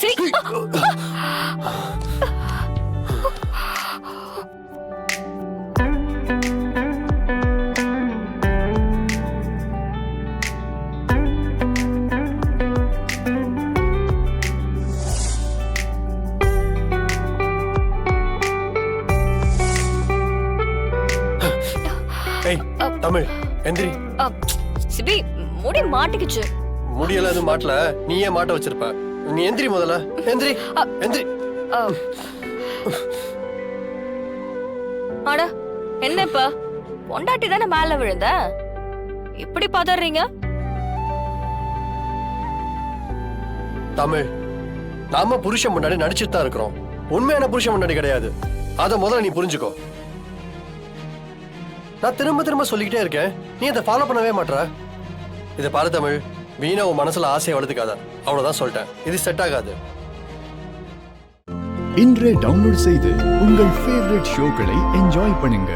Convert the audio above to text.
சரி. ஏய் தமிழ் எந்திரி. சிபி முடி மாட்டிக்கிச்சு. முடியல அது மாட்டல, நீ ஏன் மாட்ட வச்சிருப்ப? நீ எந்திரி முதல்ல, எந்திரி எந்திரி. அட என்ன இப்ப பொண்டாட்டி தானே மேல விழுந்த, இப்படி பதறீங்க? தமிழ், நாம புருஷன் முன்னாடி நடிச்சுட்டு தான் இருக்கிறோம், உண்மையான புருஷன் முன்னாடி கிடையாது. அத முதல்ல நீ புரிஞ்சுக்கோ. நான் திரும்ப திரும்ப சொல்லிக்கிட்டே இருக்கேன், நீ அதை ஃபாலோ பண்ணவே மாட்ற. இதை பாரு தமிழ், வீணா உன் மனசுல ஆசையை வளர்த்துக்காத, அவ்வளவுதான் சொல்லிட்டேன். இது செட் ஆகாது. இன்றே டவுன்லோட் செய்து உங்கள் ஃபேவரட் ஷோக்களை என்ஜாய் பண்ணுங்க.